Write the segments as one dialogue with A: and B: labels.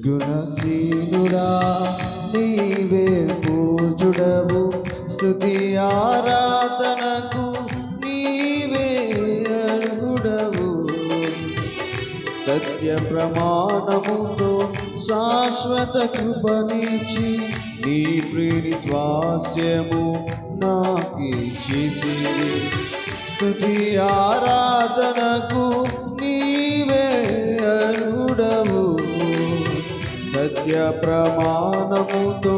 A: సద్గుణశీలుడా నీవే పూజుడవు, స్తుతి ఆరాధనకు నీవే అర్హుడవు. సత్య ప్రమాణముతో శాశ్వత కృపనిచ్చి నీ ప్రియుని స్వాస్యము నాకిచ్చితివి. స్తుతి ఆరాధనకు నీవే అర్హుడవు. సత్య ప్రమాణముతో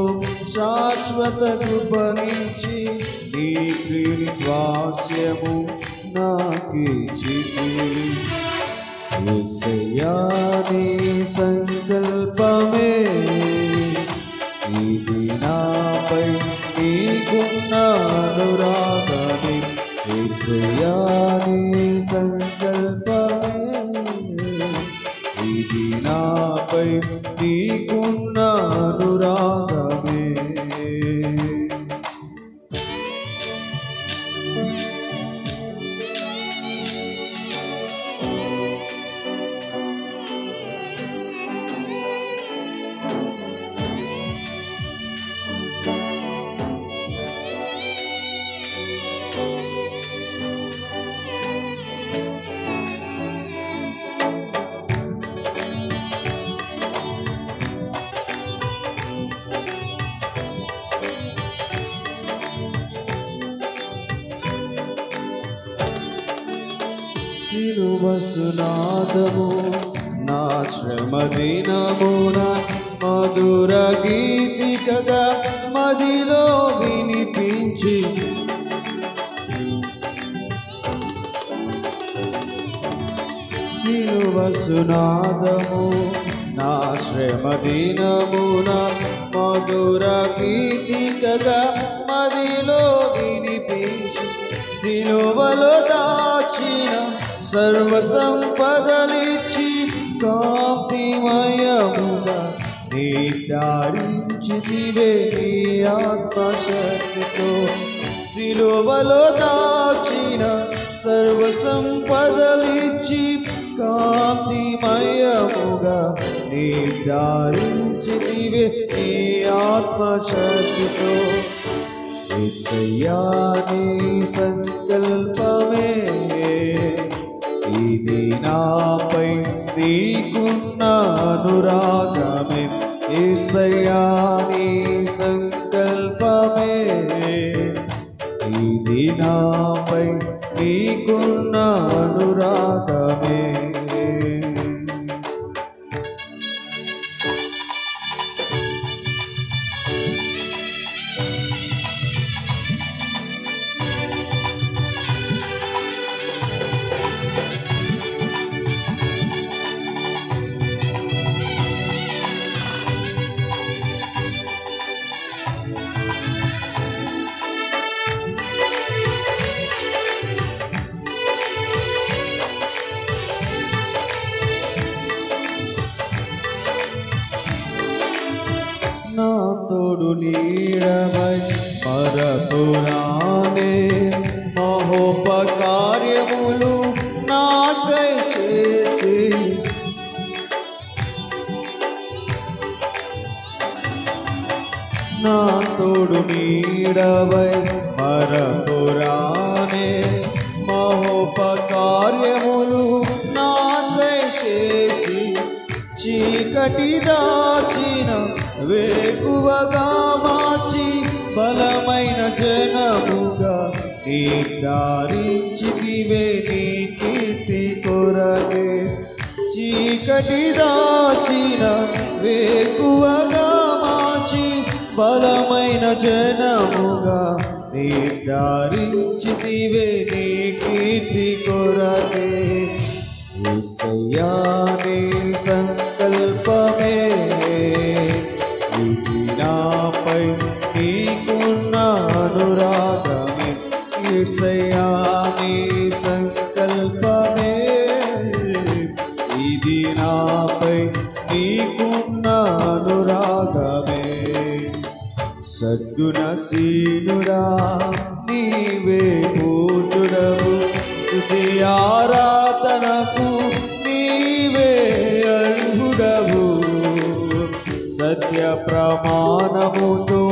A: శాశ్వత కృపనిచ్చి నీ ప్రియుని స్వాస్యము నాకిచ్చితివి. యేసయ్యా నీ సంకల్పమే ఇది నాపై నీకున్న అనురాగమే. యేసయ్యా నీ సంకల్పమే ఇది నాపై నీకున్న అనురాగమే. శిలువసునాదము నా శ్రమ దినమున మధుర గీతికగా మదిలో వినిపించి, శిలువసునాదము నా శ్రమ దినమున మధుర గీతికగా మదిలో వినిపించి, సిలువలో దాచిన సర్వ సంపదలిచ్చి కాంతిమయముగా నిర్ధారించితివే నీ ఆత్మశక్తితో. సిలువలో దాచిన సర్వ సంపదలిచ్చి కాంతిమయముగా నిర్ధారించితివే నీ ఆత్మశక్తితో. యేసయ్యా నీ సంకల్పమే ఇది నాపై నీకున్న అనురాగమే. యేసయ్యా నీ సంకల్పమే ఇది నాపై నీకున్న అనురాగమే. నా తోడు నీడవై పరపురానే మహోపకార్యములు నాకై చేసి, నా తోడు నీడవై పరపురానే మహోపకార్యములు నాకై చేసి, చీకటి దాచిన వేకువగా మార్చి బలమైన జనముగా నిర్ధారించితివే నీ కీర్తి కొరకే. చీకటి దాచిన వేకువగా మార్చి బలమైన జనముగా నిర్ధారించితివే నీ కీర్తి కొరకే. యేసయ్యా నీ సంకల్పమే ఇది నాపై నీకున్న అనురాగమే. యేసయ్యా నీ సంకల్పమే ఇది నాపై నీకున్న అనురాగమే. సద్గుణశీలుడా నీవే పూజుడవు, స్తుతి ఆరాధనకు నీవే అర్హుడవు. సత్య ప్రమాణముతో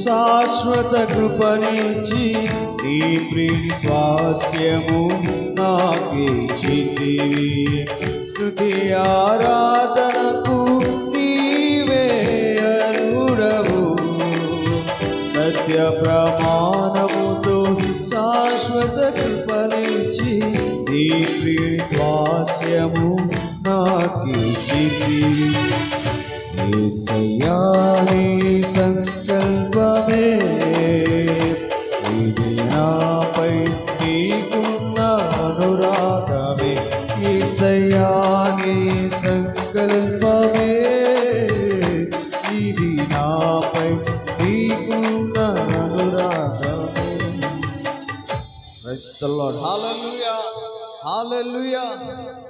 A: శాశ్వత కృపనిచ్చి నీ ప్రియ స్వాస్థ్యము నాకిచ్చితివి. స్తుతి ఆరాధనకు నీవే అర్హుడవు. సత్య ప్రమాణముతో శాశ్వత కృపనిచ్చి నీ ప్రియ స్వాస్థ్యము నాకిచ్చితివి. యేసయ్యా నీ సంకల్పమే ఇది నాపై నీకున్న అనురాగమే. యేసయ్యా నీ సంకల్పమే ఇది నాపై నీకున్న అనురాగమే. Praise the Lord. Hallelujah. Hallelujah.